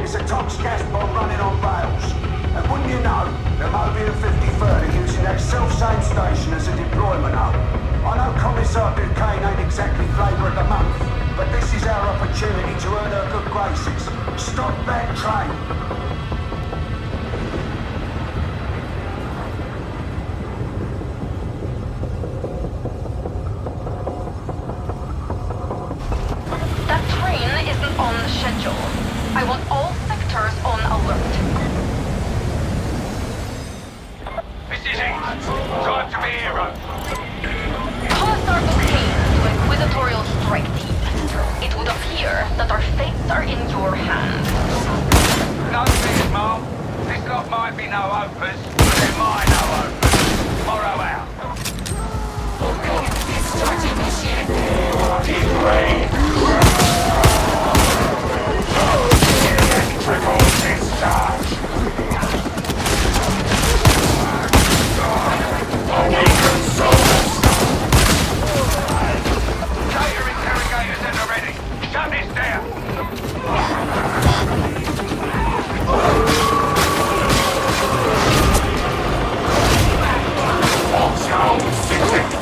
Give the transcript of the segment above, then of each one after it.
It's a Tox gas bomb running on rails. And wouldn't you know, the Moby and 53rd are using that self-same station as a deployment hub. I know Commissar Duquesne ain't exactly flavour of the month, but this is our opportunity to earn her good graces. Stop that train. That train isn't on schedule. I want all sectors on alert. This is it. Time to be heroes. Commissar Duquesne to Inquisitorial Strike Team. It would appear that our fates are in your hands. No fears, Mom. This lot might be no opers, but they're my no opers. Morrow out. Tater interrogators at the ready. Shut this down.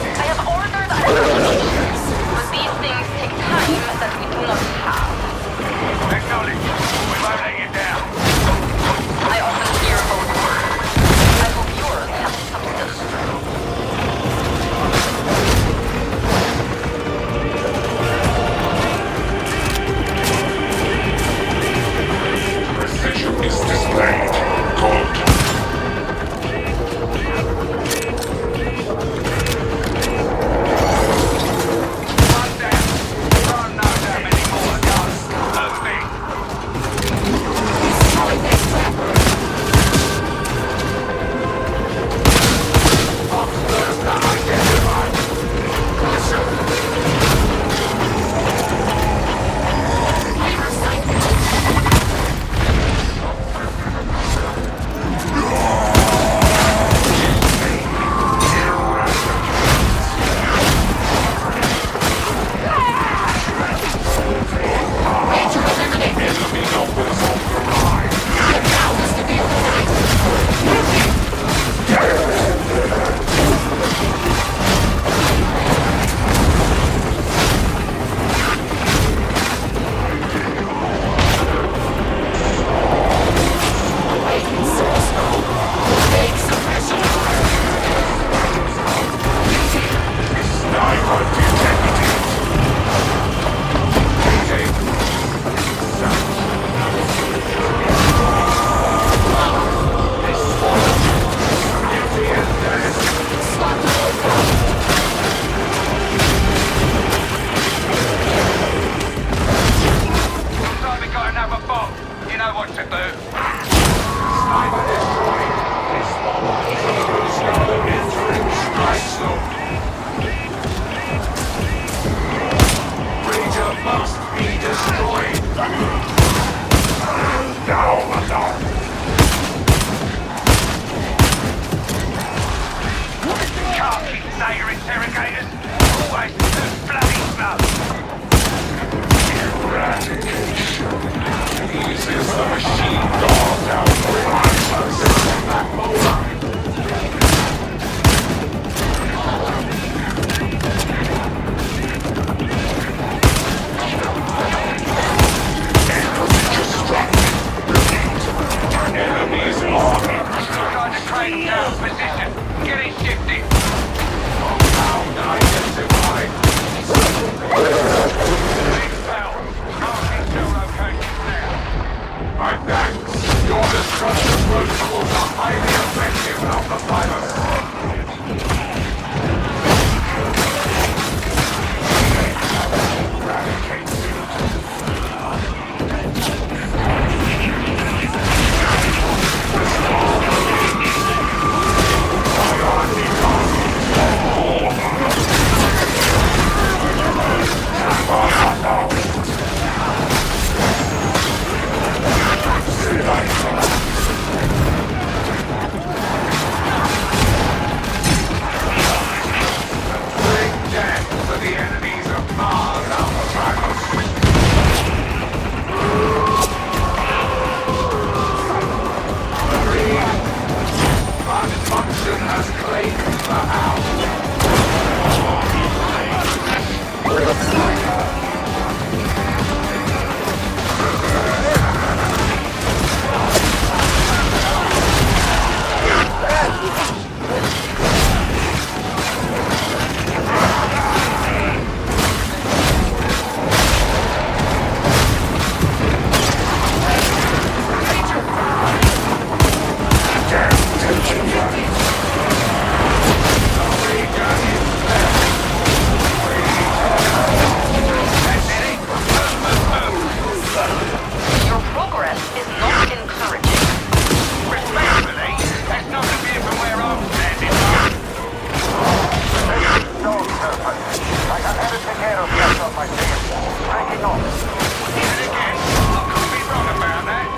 I have ordered identifications, but these things take time that we do not have. Acknowledge. We won't let you down. I often hear both words. I hope yours has substance. Precision is displayed. Good. One down. Don't know that many more to go. Perfect. Looks like we got another bomb. You know what to do. Region must be destroyed. Now alone. Can't keep Tater interrogators. Always too bloody slow. Eradication. This is the machine dog now. Enemies army. Trying to train down position. Get it shifted. Compound identified. Big pal. Marking your location now. My thanks. Your destruction will progress is not encouraging. Respectfully, that's not the view from where I'm standing. Dog serpent. I got everything here of that on my team. Breaking off. And again, I could be wrong about that.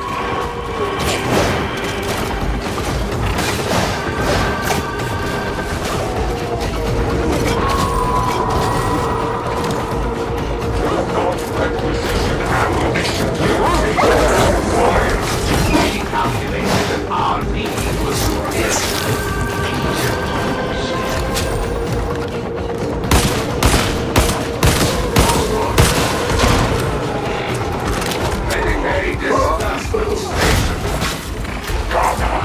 Acquisition ammunition required. We calculated that our need was this. Heading a disposal station. Cover!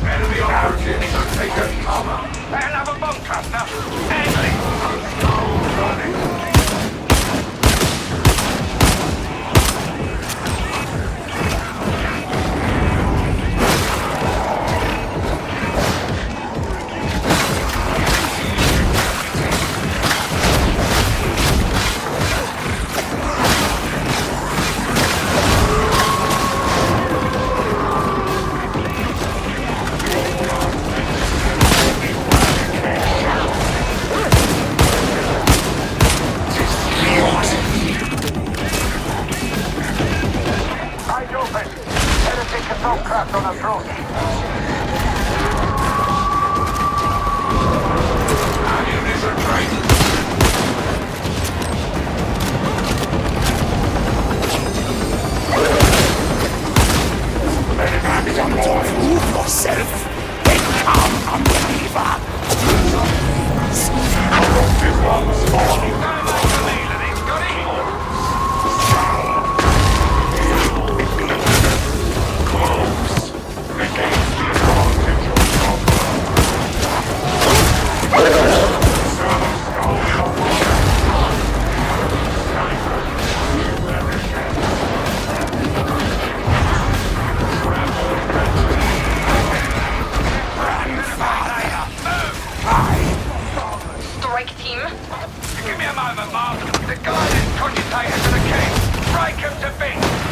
Enemy operatives are taking cover. Another bomb cluster. Handling. Now running. Eyes open. Enemy control craft on approach. Ammunition training. Prove yourself. Become unbeliever. Corrupted ones falling. Don't make a meal of this, got it? Close. Regains the advantage of cover. Strike team, Give me a moment, Mark. The guidance cogitators are the key. Break them to bits.